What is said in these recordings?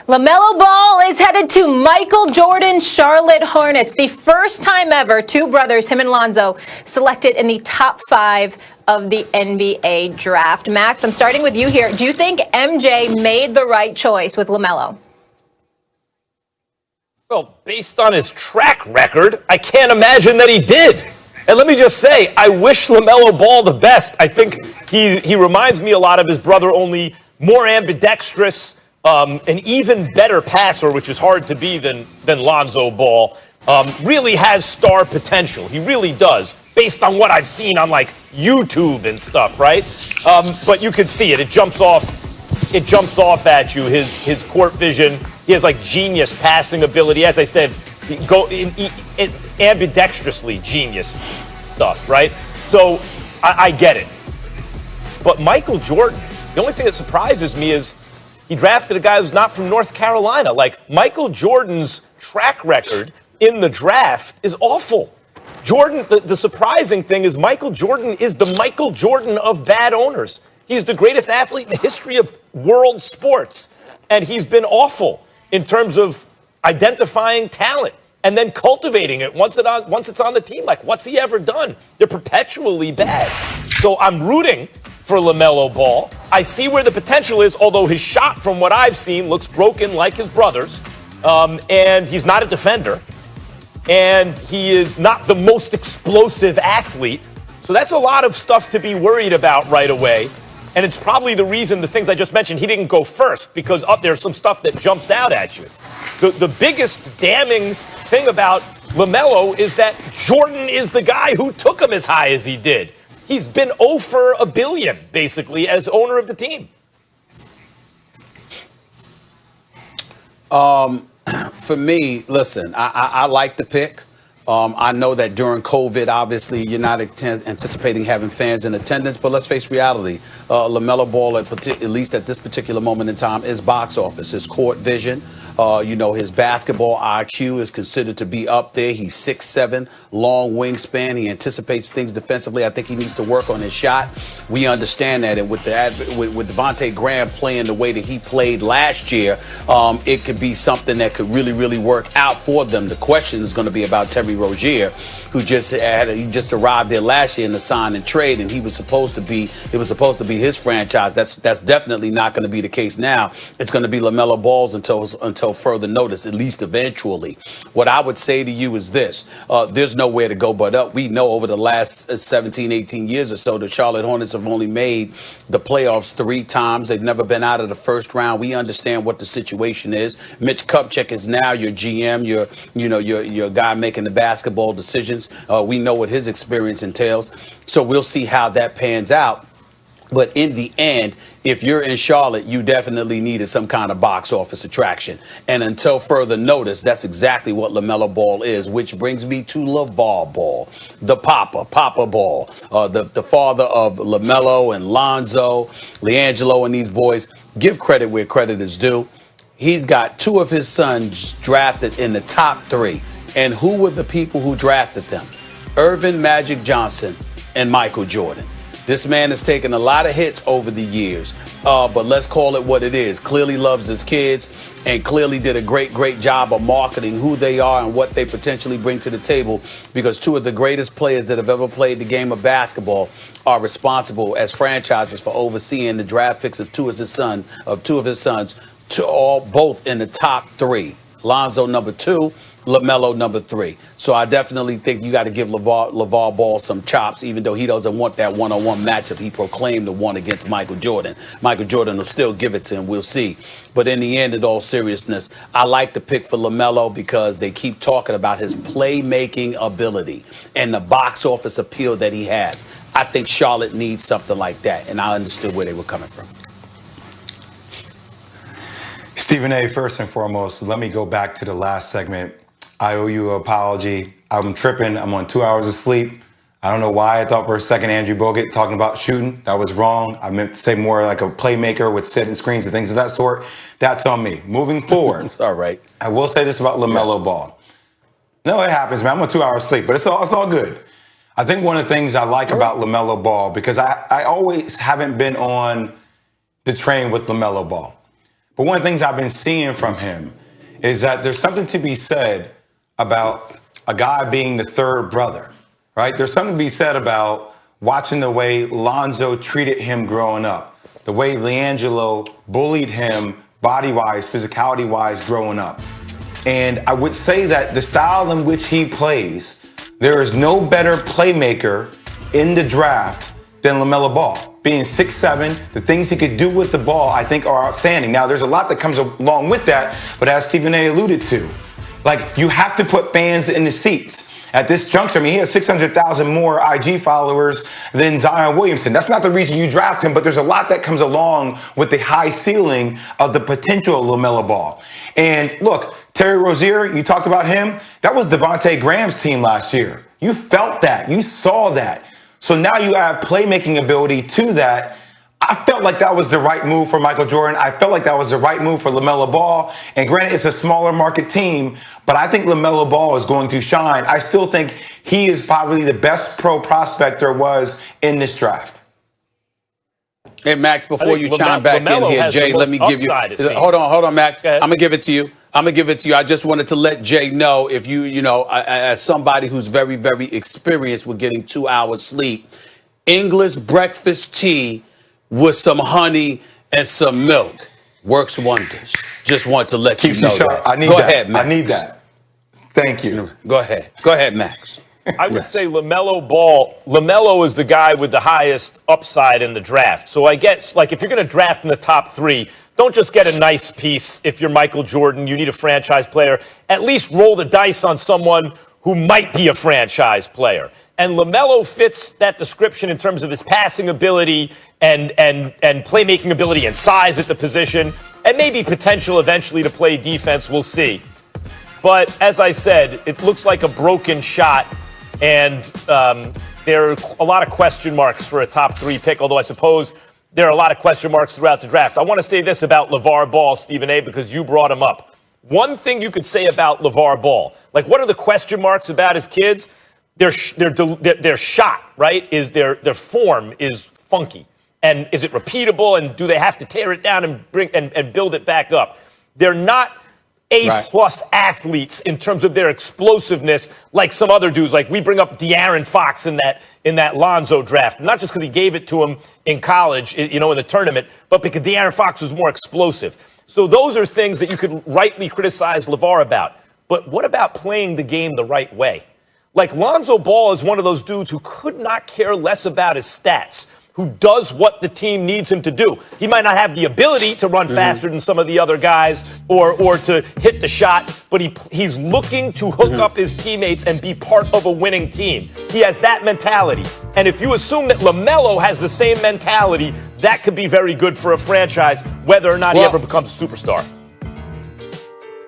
LaMelo Ball is headed to Michael Jordan's Charlotte Hornets. The first time ever two brothers, him and Lonzo, selected in the top 5 of the NBA draft. Max, I'm starting with you here. Do you think MJ made the right choice with LaMelo? Well, based on his track record, I can't imagine that he did. And let me just say, I wish LaMelo Ball the best. I think he reminds me a lot of his brother, only more ambidextrous, an even better passer, which is hard to be than Lonzo Ball. Really has star potential. He really does, based on what I've seen on like YouTube and stuff, right? But you can see it. It jumps off at you. His court vision. He has like genius passing ability. As I said, ambidextrously genius stuff, right? So I get it. But Michael Jordan, the only thing that surprises me is he drafted a guy who's not from North Carolina. Like, Michael Jordan's track record in the draft is awful. Jordan, the surprising thing is Michael Jordan is the Michael Jordan of bad owners. He's the greatest athlete in the history of world sports. And he's been awful in terms of identifying talent and then cultivating it once it's on the team. Like, what's he ever done? They're perpetually bad. So I'm rooting for LaMelo Ball. I see where the potential is, although his shot, from what I've seen, looks broken like his brother's. And he's not a defender. And he is not the most explosive athlete. So that's a lot of stuff to be worried about right away. And it's probably the reason the things I just mentioned, he didn't go first, because there's some stuff that jumps out at you. The biggest damning thing about LaMelo is that Jordan is the guy who took him as high as he did. He's been 0 for a billion, basically, as owner of the team. For me, listen, I like the pick. I know that during COVID, obviously, you're not anticipating having fans in attendance, but let's face reality. LaMelo Ball, at least at this particular moment in time, is box office, his court vision. His basketball IQ is considered to be up there. He's 6'7", long wingspan. He anticipates things defensively. I think he needs to work on his shot. We understand that. And with Devontae Graham playing the way that he played last year, it could be something that could really, really work out for them. The question is going to be about Terry Rozier, who just arrived there last year in the sign and trade, and it was supposed to be his franchise. That's definitely not going to be the case now. It's going to be LaMelo Ball's until further notice, at least eventually. What I would say to you is this. There's nowhere to go but up. We know over the last 17, 18 years or so, the Charlotte Hornets have only made the playoffs 3 times. They've never been out of the first round. We understand what the situation is. Mitch Kupchak is now your GM, your guy making the basketball decisions. We know what his experience entails. So we'll see how that pans out. But in the end, if you're in Charlotte, you definitely needed some kind of box office attraction. And until further notice, that's exactly what LaMelo Ball is, which brings me to LaVar Ball, the Papa Ball, the father of LaMelo and Lonzo, LiAngelo, and these boys. Give credit where credit is due. He's got 2 of his sons drafted in the top 3. And who were the people who drafted them? Irvin Magic Johnson and Michael Jordan. This man has taken a lot of hits over the years, but let's call it what it is. Clearly loves his kids and clearly did a great job of marketing who they are and what they potentially bring to the table, because 2 of the greatest players that have ever played the game of basketball are responsible as franchises for overseeing the draft picks of 2 of his sons, both in the top 3. Lonzo number 2. LaMelo number 3. So I definitely think you got to give LaVar Ball some chops, even though he doesn't want that one-on-one matchup he proclaimed to want against Michael Jordan. Michael Jordan will still give it to him. We'll see. But in the end, in all seriousness, I like the pick for LaMelo because they keep talking about his playmaking ability and the box office appeal that he has. I think Charlotte needs something like that, and I understood where they were coming from. Stephen A., first and foremost, let me go back to the last segment. I owe you an apology. I'm tripping. I'm on 2 hours of sleep. I don't know why I thought for a second Andrew Bogut talking about shooting. That was wrong. I meant to say more like a playmaker with setting screens and things of that sort. That's on me. Moving forward. All right. I will say this about LaMelo Ball. No, it happens, man. I'm on 2 hours of sleep, but it's all good. I think one of the things I like about LaMelo Ball, because I always haven't been on the train with LaMelo Ball. But one of the things I've been seeing from him is that there's something to be said about a guy being the third brother, right? There's something to be said about watching the way Lonzo treated him growing up, the way LiAngelo bullied him body-wise, physicality-wise growing up. And I would say that the style in which he plays, there is no better playmaker in the draft than LaMelo Ball. Being 6'7", the things he could do with the ball, I think, are outstanding. Now, there's a lot that comes along with that, but as Stephen A. alluded to, like, you have to put fans in the seats. At this juncture, I mean, he has 600,000 more IG followers than Zion Williamson. That's not the reason you draft him, but there's a lot that comes along with the high ceiling of the potential of LaMelo Ball. And look, Terry Rozier, you talked about him. That was Devontae Graham's team last year. You felt that. You saw that. So now you add playmaking ability to that. I felt like that was the right move for Michael Jordan. I felt like that was the right move for LaMelo Ball. And granted, it's a smaller market team, but I think LaMelo Ball is going to shine. I still think he is probably the best pro prospect there was in this draft. Hey, Max, before you chime back in here, Jay, let me give you. Hold on, Max. I'm going to give it to you. I just wanted to let Jay know, if as somebody who's very, very experienced with getting 2 hours sleep, English breakfast tea with some honey and some milk works wonders. Just want to let you know that. I need that. Go ahead, Max. I need that. Thank you. Go ahead, Max. I would say LaMelo Ball. LaMelo is the guy with the highest upside in the draft. So I guess, like, if you're going to draft in the top 3, don't just get a nice piece. If you're Michael Jordan, you need a franchise player. At least roll the dice on someone who might be a franchise player. And LaMelo fits that description in terms of his passing ability and playmaking ability and size at the position, and maybe potential eventually to play defense. We'll see. But as I said, it looks like a broken shot. And there are a lot of question marks for a top 3 pick, although I suppose there are a lot of question marks throughout the draft. I want to say this about LeVar Ball, Stephen A., because you brought him up. One thing you could say about LeVar Ball, like, what are the question marks about his kids? Their shot, right, is their form is funky. And is it repeatable? And do they have to tear it down and bring and build it back up? They're not A-plus athletes in terms of their explosiveness, like some other dudes. Like, we bring up De'Aaron Fox in that Lonzo draft, not just because he gave it to him in college, in the tournament, but because De'Aaron Fox was more explosive. So those are things that you could rightly criticize LeVar about. But what about playing the game the right way? Like, Lonzo Ball is one of those dudes who could not care less about his stats, who does what the team needs him to do. He might not have the ability to run faster than some of the other guys or to hit the shot, but he's looking to hook up his teammates and be part of a winning team. He has that mentality. And if you assume that LaMelo has the same mentality, that could be very good for a franchise, whether or not he ever becomes a superstar.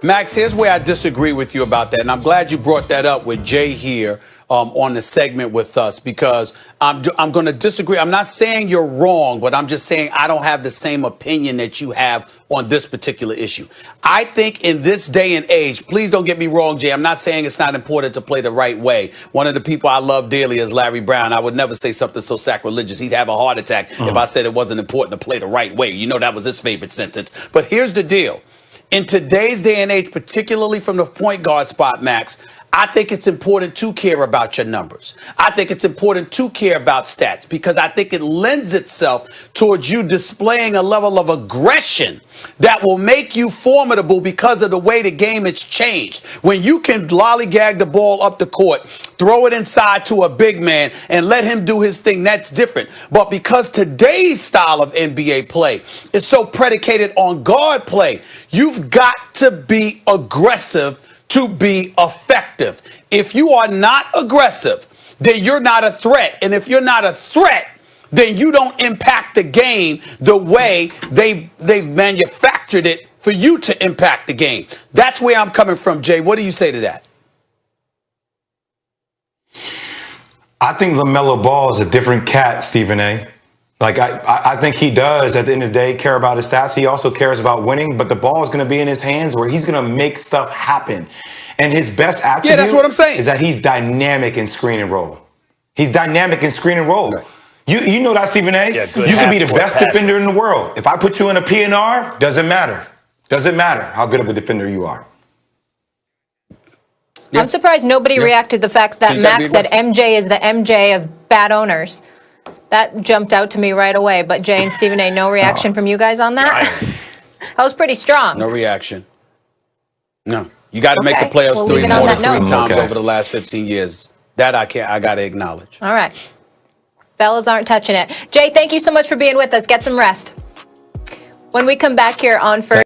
Max, here's where I disagree with you about that, and I'm glad you brought that up with Jay here on the segment with us, because I'm going to disagree. I'm not saying you're wrong, but I'm just saying I don't have the same opinion that you have on this particular issue. I think in this day and age, please don't get me wrong, Jay, I'm not saying it's not important to play the right way. One of the people I love dearly is Larry Brown. I would never say something so sacrilegious. He'd have a heart attack if I said it wasn't important to play the right way. You know, that was his favorite sentence. But here's the deal. In today's day and age, particularly from the point guard spot, Max, I think it's important to care about your numbers. I think it's important to care about stats, because I think it lends itself towards you displaying a level of aggression that will make you formidable because of the way the game has changed. When you can lollygag the ball up the court, throw it inside to a big man and let him do his thing, that's different. But because today's style of NBA play is so predicated on guard play, you've got to be aggressive to be effective. If you are not aggressive, then you're not a threat. And if you're not a threat, then you don't impact the game the way they've manufactured it for you to impact the game. That's where I'm coming from, Jay. What do you say to that? I think LaMelo Ball is a different cat, Stephen A. Like, I think he does, at the end of the day, care about his stats. He also cares about winning, but the ball is going to be in his hands where he's going to make stuff happen. And his best attribute that's what I'm saying. is that he's dynamic in screen and roll. He's dynamic in screen and roll. Right. You know that, Stephen A. Yeah, you can be the best defender in the world. If I put you in a PNR, doesn't matter. Doesn't matter how good of a defender you are. Yeah. I'm surprised nobody reacted to the fact that Think that'd Max be said MJ is the MJ of bad owners. That jumped out to me right away. But Jay and Stephen A., no reaction from you guys on that? That was pretty strong. No reaction. No. You got to make the Okay, playoffs we'll leave it on more that than 3 note. times Okay. over the last 15 years. That I got to acknowledge. All right. Fellas aren't touching it. Jay, thank you so much for being with us. Get some rest. When we come back here on First